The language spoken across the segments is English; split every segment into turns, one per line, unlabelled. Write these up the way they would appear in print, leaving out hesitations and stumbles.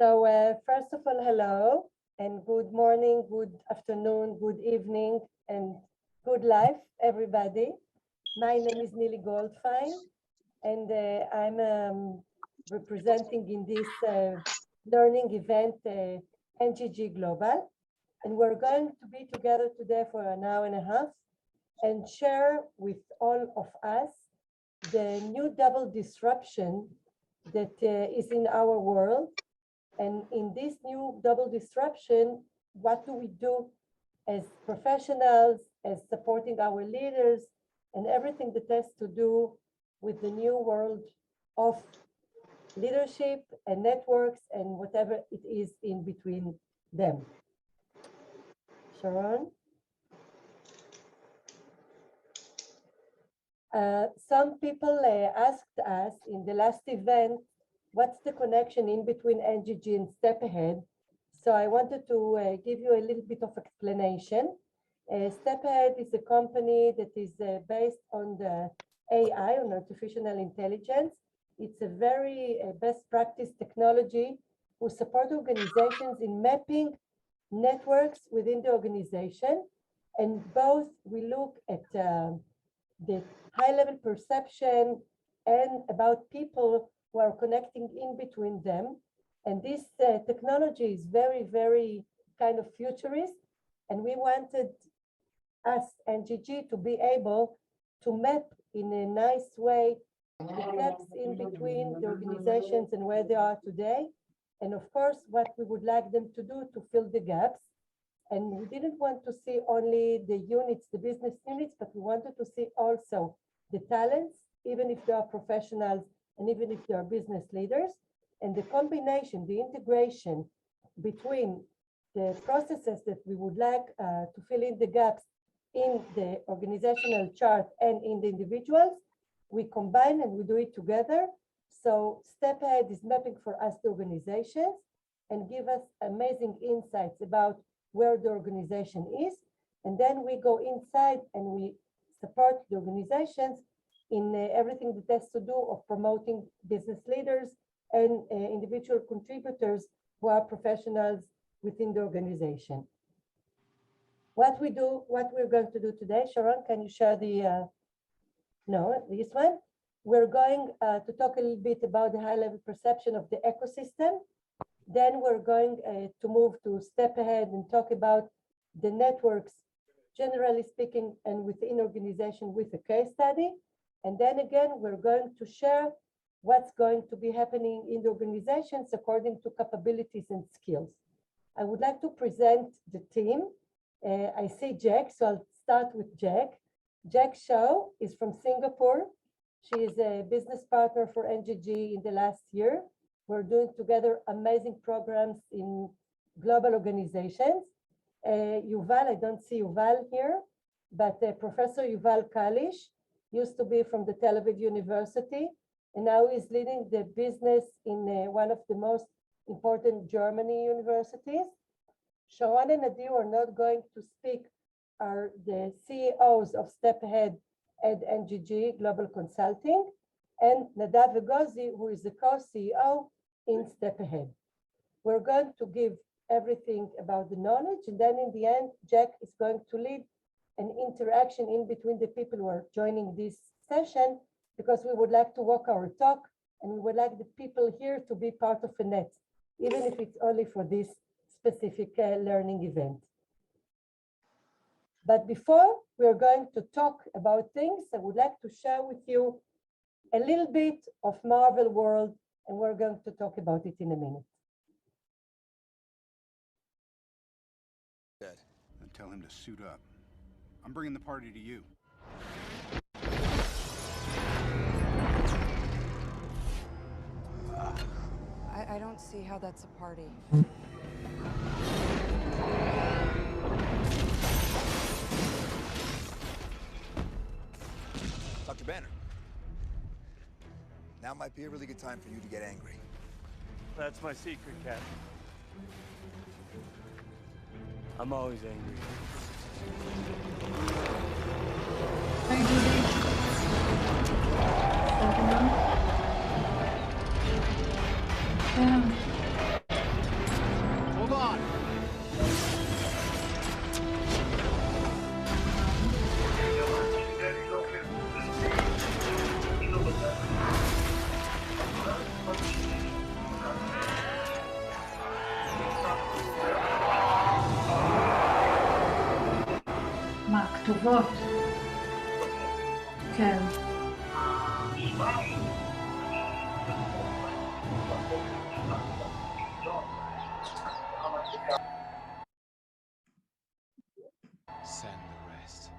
First of all, hello and good morning, good afternoon, good evening, and good life, everybody. My name is Nili Goldfein, and I'm representing in this learning event NGG Global. And we're going to be together today for an hour and a half and share with all of us the new double disruption that is in our world. And in this new double disruption, what do we do as professionals, as supporting our leaders, and everything that has to do with the new world of leadership and networks and whatever it is in between them. Sharon? Some people asked us in the last event, what's the connection in between NGG and Step Ahead? So I wanted to give you a little bit of explanation. Step Ahead is a company that is based on the AI, on artificial intelligence. It's a very best practice technology who support organizations in mapping networks within the organization. And both we look at the high-level perception and about people who are connecting in between them. And this technology is very, very kind of futurist. And we wanted us, NGG, to be able to map in a nice way the gaps in between the organizations and where they are today. And of course, what we would like them to do to fill the gaps. And we didn't want to see only the units, the business units, but we wanted to see also the talents, even if they are professionals and even if they are business leaders. And the combination, the integration between the processes that we would like to fill in the gaps in the organizational chart and in the individuals, we combine and we do it together. So Step Ahead is mapping for us the organizations and give us amazing insights about where the organization is. And then we go inside and we support the organizations in everything that has to do of promoting business leaders and individual contributors who are professionals within the organization. What we're going to do today, Sharon, can you share the, no, this one? We're going to talk a little bit about the high-level perception of the ecosystem. Then we're going to move to Step Ahead and talk about the networks, generally speaking, and within organization with a case study. And then again, we're going to share what's going to be happening in the organizations according to capabilities and skills. I would like to present the team. I see Jack, so I'll start with Jack. Jack Shaw is from Singapore. She is a business partner for NGG in the last year. We're doing together amazing programs in global organizations. Yuval, I don't see Yuval here, but Professor Yuval Kalish used to be from the Tel Aviv University, and now he's leading the business in one of the most important Germany universities. Sharon and Nadir are not going to speak, are the CEOs of Step Ahead at NGG Global Consulting, and Nadav Agozi, who is the co-CEO in Step Ahead. We're going to give everything about the knowledge, and then in the end, Jack is going to lead an interaction in between the people who are joining this session, because we would like to walk our talk, and we would like the people here to be part of a net, even if it's only for this specific learning event. But before we're going to talk about things, I would like to share with you a little bit of Marvel World, and we're going to talk about it in a minute.
Then tell him to suit up. I'm bringing the party to you.
I don't see how that's a party.
Dr. Banner, now might be a really good time for you to get angry.
That's my secret, Captain. I'm always angry.
Hi, Judy. טובות. כן.
Send the rest.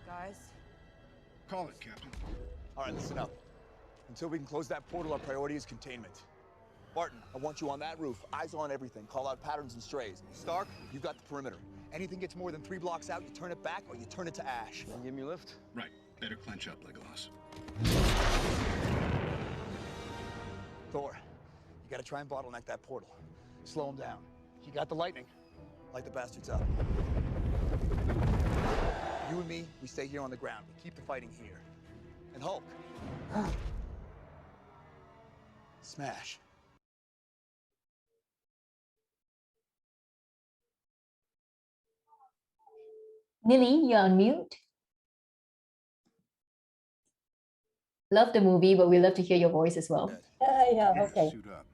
Guys,
Call it, Captain.
All right, listen up. Until we can close that portal, our priority is containment. Barton, I want you on that roof. Eyes on everything. Call out patterns and strays. Stark, you got the perimeter. Anything gets more than 3 blocks out, you turn it back or you turn it to ash.
Can you give me a lift?
Right. Better clench up, Legolas.
Thor, you gotta try and bottleneck that portal. Slow him down. You got the lightning. Light the bastards up. You and me, we stay here on the ground. We keep the fighting here. And Hulk. Smash.
Nili, you're on mute. Love the movie, but we love to hear your voice as well.
Yeah, okay.
Suit up.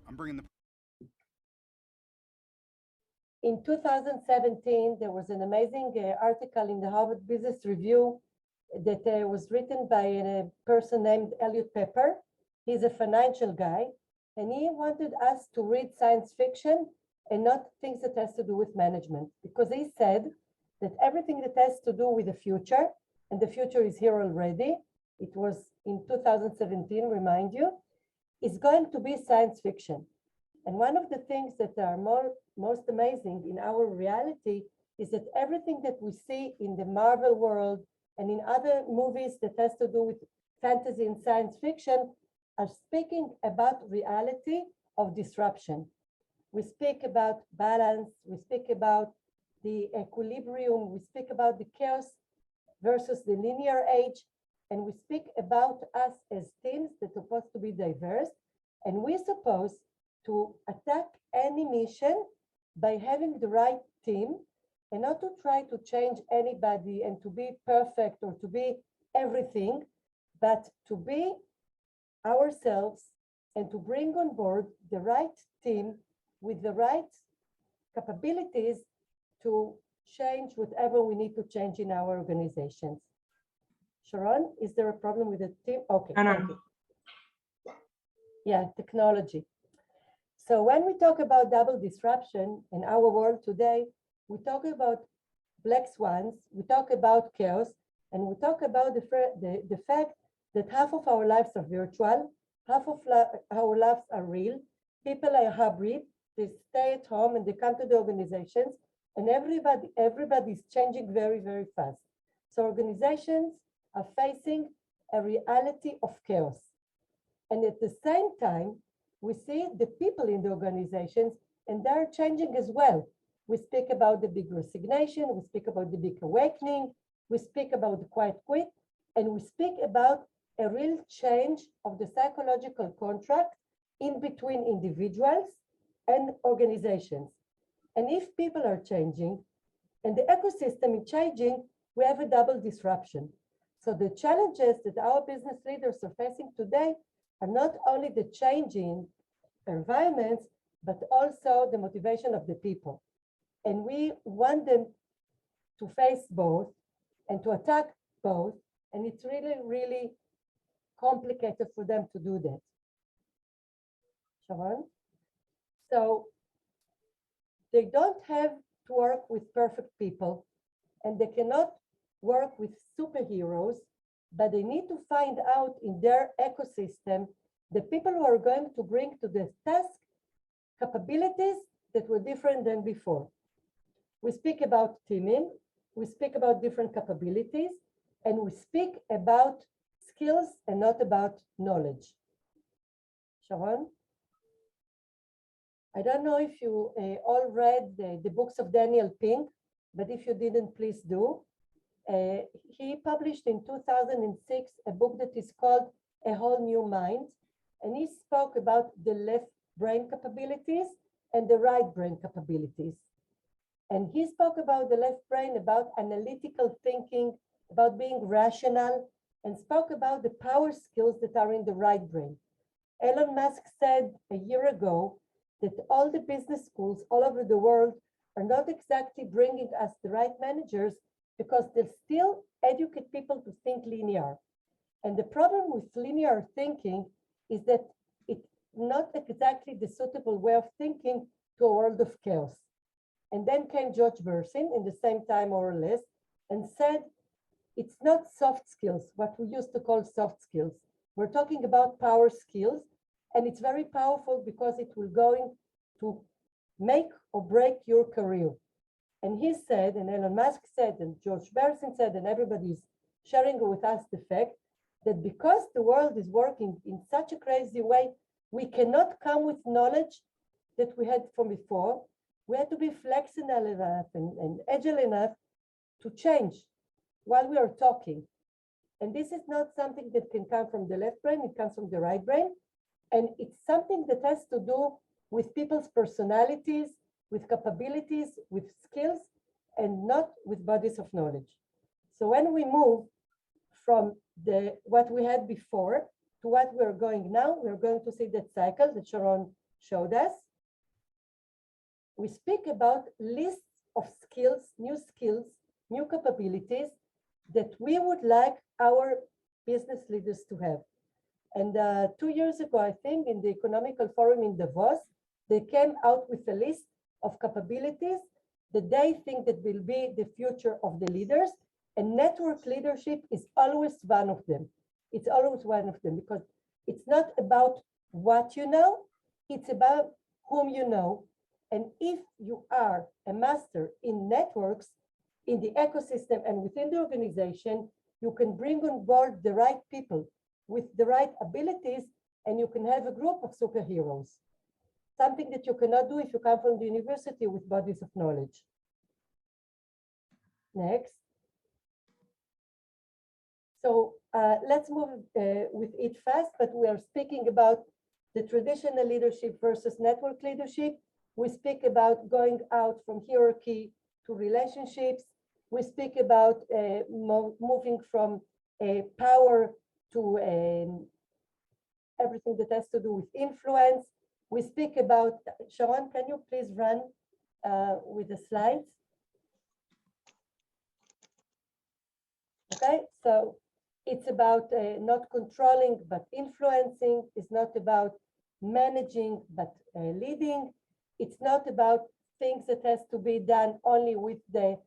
I'm bringing the...
In 2017, there was an amazing article in the Harvard Business Review that was written by a person named Elliot Pepper. He's a financial guy, and he wanted us to read science fiction and not things that has to do with management, because he said that everything that has to do with the future, and the future is here already, it was in 2017, remind you, is going to be science fiction. And one of the things that are most amazing in our reality is that everything that we see in the Marvel world and in other movies that has to do with fantasy and science fiction are speaking about reality of disruption. We speak about balance, we speak about the equilibrium, we speak about the chaos versus the linear age, and we speak about us as teams that are supposed to be diverse, and we're supposed to attack any mission by having the right team and not to try to change anybody and to be perfect or to be everything, but to be ourselves and to bring on board the right team with the right capabilities to change whatever we need to change in our organizations. Sharon, is there a problem with the team? Okay.
No, no.
Thank you. Yeah, technology. So when we talk about double disruption in our world today, we talk about black swans, we talk about chaos, and we talk about the fact that half of our lives are virtual, half of our lives are real. People are hybrid, they stay at home and they come to the organizations, and everybody is changing very, very fast. So organizations are facing a reality of chaos. And at the same time, we see the people in the organizations, and they're changing as well. We speak about the big resignation, we speak about the big awakening, we speak about the quiet quit, and we speak about a real change of the psychological contract in between individuals and organizations. And if people are changing and the ecosystem is changing, we have a double disruption. So the challenges that our business leaders are facing today are not only the changing environments, but also the motivation of the people. And we want them to face both and to attack both. And it's really, really complicated for them to do that. Sharon? So they don't have to work with perfect people, and they cannot work with superheroes, but they need to find out in their ecosystem the people who are going to bring to the task capabilities that were different than before. We speak about teaming, we speak about different capabilities, and we speak about skills and not about knowledge. Sharon? I don't know if you all read the books of Daniel Pink, but if you didn't, please do. He published in 2006 a book that is called A Whole New Mind, and he spoke about the left brain capabilities and the right brain capabilities. And he spoke about the left brain, about analytical thinking, about being rational, and spoke about the power skills that are in the right brain. Elon Musk said a year ago that all the business schools all over the world are not exactly bringing us the right managers because they still educate people to think linear. And the problem with linear thinking is that it's not exactly the suitable way of thinking to a world of chaos. And then came George Bersin in the same time or less and said, it's not soft skills, what we used to call soft skills. We're talking about power skills, and it's very powerful because it will go to make or break your career. And he said, and Elon Musk said, and George Bersin said, and everybody's sharing with us the fact that because the world is working in such a crazy way, we cannot come with knowledge that we had from before. We had to be flexible enough and agile enough to change while we are talking. And this is not something that can come from the left brain, it comes from the right brain. And it's something that has to do with people's personalities, with capabilities, with skills, and not with bodies of knowledge. So when we move from what we had before to what we're going now, we're going to see that cycle that Sharon showed us. We speak about lists of skills, new capabilities that we would like our business leaders to have. And 2 years ago, I think, in the Economical Forum in Davos, they came out with a list of capabilities that they think that will be the future of the leaders. And network leadership is always one of them. It's always one of them because it's not about what you know, it's about whom you know. And if you are a master in networks, in the ecosystem and within the organization, you can bring on board the right people with the right abilities, and you can have a group of superheroes. Something that you cannot do if you come from the university with bodies of knowledge. Next. So let's move with it fast, but we are speaking about the traditional leadership versus network leadership. We speak about going out from hierarchy to relationships. We speak about moving from power to everything that has to do with influence. We speak about, Sharon, can you please run with the slides? Okay, so it's about not controlling, but influencing. It's not about managing, but leading. It's not about things that has to be done only with the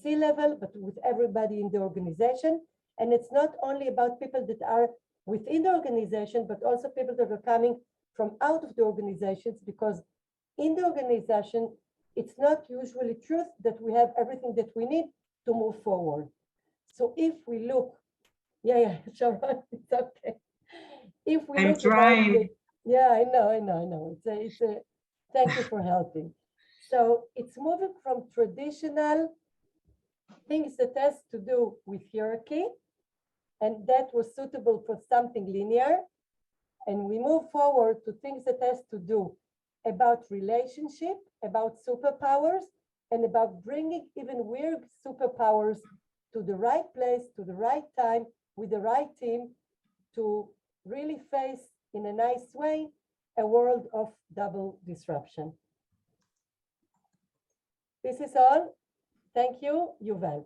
C-level, but with everybody in the organization. And it's not only about people that are within the organization, but also people that are coming from out of the organizations, because in the organization, it's not usually truth that we have everything that we need to move forward. So if we look, Sharon, it's okay. If we look
trying.
About I know. It's a, thank you for helping. So it's moving from traditional things that has to do with hierarchy, and that was suitable for something linear. And we move forward to things that has to do about relationship, about superpowers, and about bringing even weird superpowers to the right place, to the right time, with the right team, to really face in a nice way a world of double disruption. This is all. Thank you, Yuval.